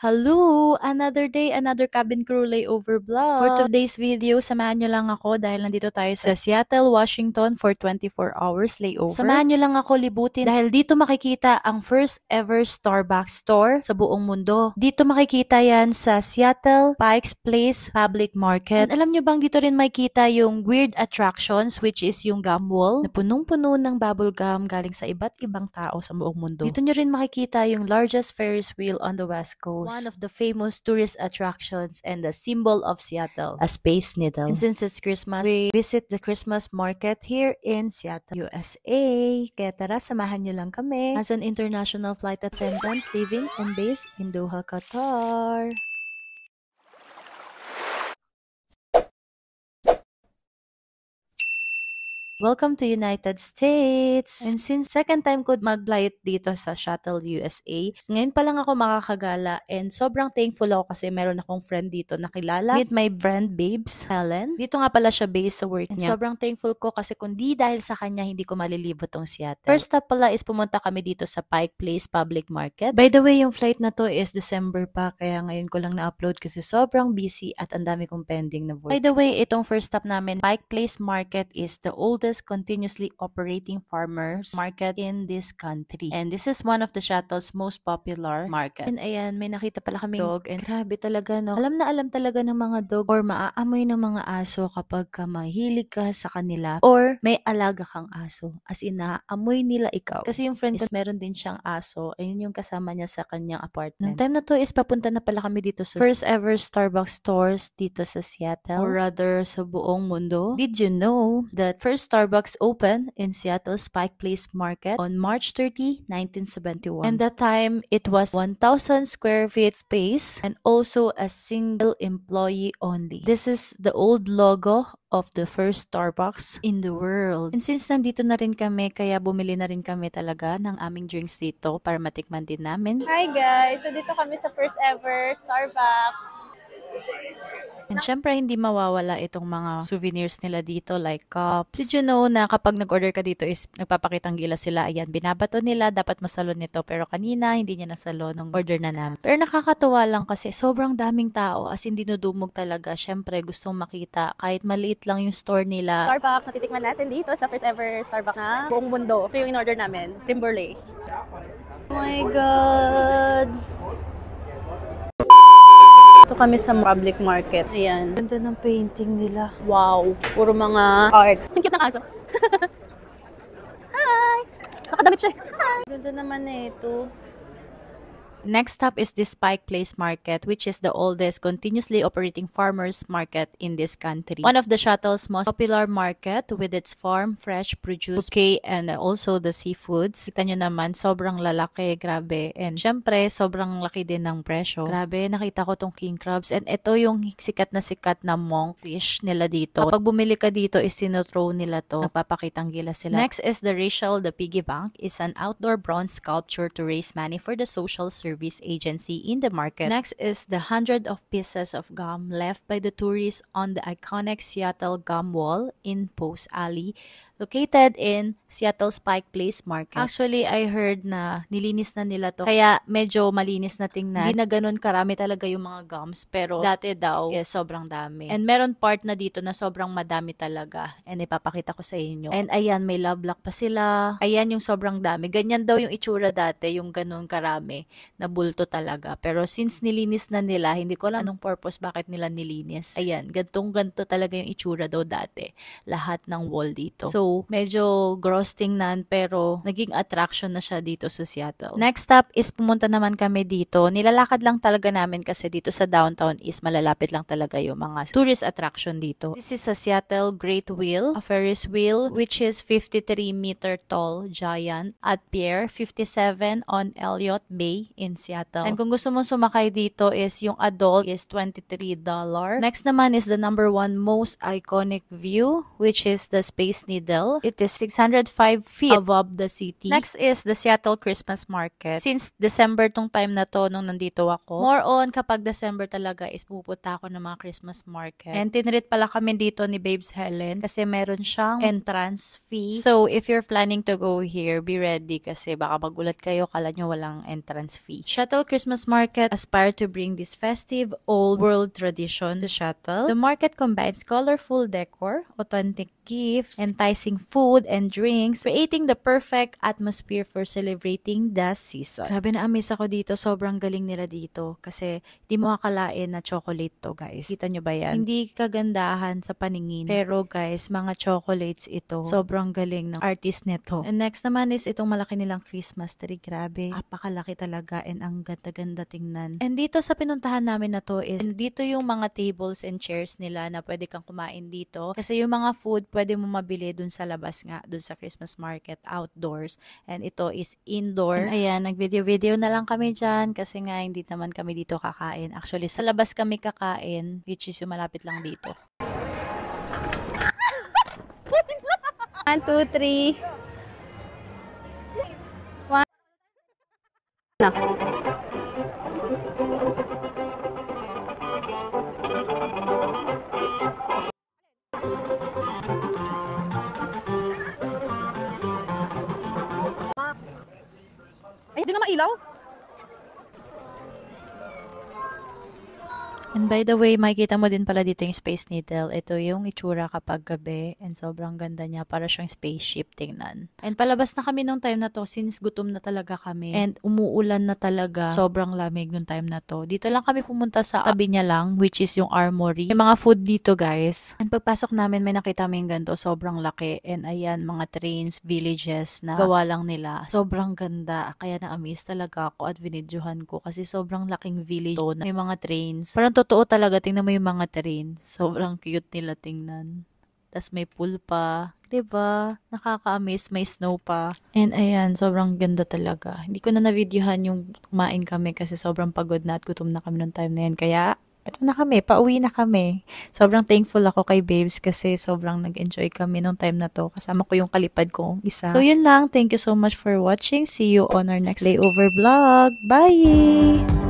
Hello! Another day, another cabin crew layover vlog. For today's video, samahan nyo lang ako dahil nandito tayo sa Seattle, Washington for 24 hours layover. Samahan nyo lang ako libutin dahil dito makikita ang first ever Starbucks store sa buong mundo. Dito makikita yan sa Seattle Pikes Place Public Market. And alam nyo bang dito rin makikita yung weird attractions which is yung gum wall na punong-puno ng bubble gum galing sa iba't ibang tao sa buong mundo. Dito nyo rin makikita yung largest Ferris wheel on the West Coast. One of the famous tourist attractions and the symbol of Seattle, a Space Needle. And since it's Christmas, we visit the Christmas market here in Seattle, USA. Kaya tara, samahan nyo lang kami as an international flight attendant living and based in Doha, Qatar. Welcome to United States! And since second time ko mag-flight dito sa Shuttle USA, ngayon pa lang ako makakagala and sobrang thankful ako kasi meron akong friend dito na kilala. Meet my friend Babes, Helen. Dito nga pala siya based sa work niya. And sobrang thankful ko kasi kundi dahil sa kanya hindi ko malilibot tong Seattle. First stop pala is pumunta kami dito sa Pike Place Public Market. By the way, yung flight na to is December pa kaya ngayon ko lang na-upload kasi sobrang busy at ang dami kong pending na work. By the way, itong first stop namin, Pike Place Market is the oldest continuously operating farmers market in this country. And this is one of the Shuttle's most popular market. And ayan, may nakita pala kaming dog and grabe talaga, no? Alam na alam talaga ng mga dog or maaamoy ng mga aso kapag ka mahilig ka sa kanila or may alaga kang aso. As in, naamoy nila ikaw. Kasi yung friend ko, meron din siyang aso. Ayun yung kasama niya sa kanyang apartment. Nung time na to is papunta na pala kami dito sa first ever Starbucks stores dito sa Seattle or rather sa buong mundo. Did you know that first Starbucks opened in Seattle's Pike Place Market on March 30, 1971. And that time, it was 1,000 square feet space and also a single employee only. This is the old logo of the first Starbucks in the world. And since nandito na rin kami, kaya bumili na rin kami talaga ng aming drinks dito para matikman din namin. Hi guys! So dito kami sa first ever Starbucks. And syempre, hindi mawawala itong mga souvenirs nila dito like cups. Did you know na kapag nag-order ka dito is nagpapakitang gila sila? Ayan, binabato nila, dapat masalon nito. Pero kanina, hindi niya nasalo nung order na namin. Pero nakakatuwa lang kasi sobrang daming tao as in dinudumog talaga. Syempre, gustong makita kahit maliit lang yung store nila. Starbucks, natitikman natin dito sa first ever Starbucks na buong mundo. Ito yung in-order namin, creme brulee. Oh my God! Ito kami sa public market. Ayan. Ganda ng painting nila. Wow! Puro mga art. Ang cute ng aso. Hi! Nakadamit siya. Hi! Ganda naman eh ito. Next up is this Pike Place Market, which is the oldest continuously operating farmers market in this country. One of the Shuttle's most popular market with its farm, fresh produce, bouquet, and also the seafoods. Kita nyo naman, sobrang lalaki, grabe. And syempre, sobrang laki din ng presyo. Grabe, nakita ko tong king crabs. And ito yung sikat na monkfish nila dito. Kapag bumili ka dito, is sinothrow nila to. Nagpapakitang gila sila. Next is the Rachel the Piggy Bank. Is an outdoor bronze sculpture to raise money for the social service agency in the market. Next is the hundred of pieces of gum left by the tourists on the iconic Seattle Gum Wall in Post Alley, located in Seattle's Pike Place Market. Actually, I heard na nilinis na nila to. Kaya medyo malinis na tingnan. Hindi na ganun karami talaga yung mga gums. Pero dati daw, yes, sobrang dami. And meron part na dito na sobrang madami talaga. And ipapakita ko sa inyo. And ayan, may love lock pa sila. Ayan yung sobrang dami. Ganyan daw yung itsura dati, yung ganun karami na bulto talaga. Pero since nilinis na nila, hindi ko alam anong purpose bakit nila nilinis. Ayan, ganto talaga yung itsura daw dati. Lahat ng wall dito. So, medyo gross tingnan pero naging attraction na siya dito sa Seattle. Next stop is pumunta naman kami dito. Nilalakad lang talaga namin kasi dito sa downtown is malalapit lang talaga yung mga tourist attraction dito. This is a Seattle Great Wheel, a Ferris wheel which is 53-meter tall giant at Pier 57 on Elliott Bay in Seattle. And kung gusto mong sumakay dito is yung adult is $23. Next naman is the number one most iconic view which is the Space Needle. Needle. It is 605 feet above the city. Next is the Seattle Christmas Market. Since December tong time na to nung nandito ako, more on kapag December talaga is pupunta ako ng mga Christmas market. And tinreat pala kami dito ni Babes Helen kasi meron siyang entrance fee. So if you're planning to go here, be ready kasi baka magulat kayo, kala nyo walang entrance fee. Seattle Christmas Market aspire to bring this festive old world tradition to Seattle. The market combines colorful decor, authentic gifts, enticing food and drinks, creating the perfect atmosphere for celebrating the season. Grabe na amaze ako dito. Sobrang galing nila dito kasi di mo akalain na chocolate to, guys. Kita nyo ba yan? Hindi kagandahan sa paningin. Pero guys, mga chocolates ito. Sobrang galing ng artist nito. And next naman is itong malaki nilang Christmas tree. Grabe. Apakalaki talaga and ang ganda-ganda tingnan. And dito sa pinuntahan namin na to is dito yung mga tables and chairs nila na pwede kang kumain dito. Kasi yung mga food pwede mo mabili dun sa labas nga, dun sa Christmas market, outdoors. And ito is indoor. And ayan, nag-video-video na lang kami dyan kasi nga hindi naman kami dito kakain. Actually, sa labas kami kakain, which is yung malapit lang dito. 1, 2, 3. 1. Ay, di nga mailaw. And by the way, makikita mo din pala dito yung Space Needle. Ito yung itsura kapag gabi. And sobrang ganda niya. Para siyang spaceship, tingnan. And palabas na kami nung time na to since gutom na talaga kami. And umuulan na talaga. Sobrang lamig nung time na to. Dito lang kami pumunta sa tabi niya lang, which is yung Armory. May mga food dito, guys. And pagpasok namin, may nakita kami yung ganito. Sobrang laki. And ayan, mga trains, villages na gawa lang nila. Sobrang ganda. Kaya na-amaze talaga ako at vinidyohan ko. Kasi sobrang laking village to. May mga trains. Parang totoo talaga, tingnan mo yung mga train. Sobrang cute nila tingnan. Tas may pool pa. Diba? Nakaka-amaze. May snow pa. And ayan, sobrang ganda talaga. Hindi ko na na-videohan yung kumain kami kasi sobrang pagod na at gutom na kami nung time na yan. Kaya, eto na kami. Pauwi na kami. Sobrang thankful ako kay Babes kasi sobrang nag-enjoy kami nung time na to. Kasama ko yung kalipad kong isa. So, yun lang. Thank you so much for watching. See you on our next layover vlog. Bye!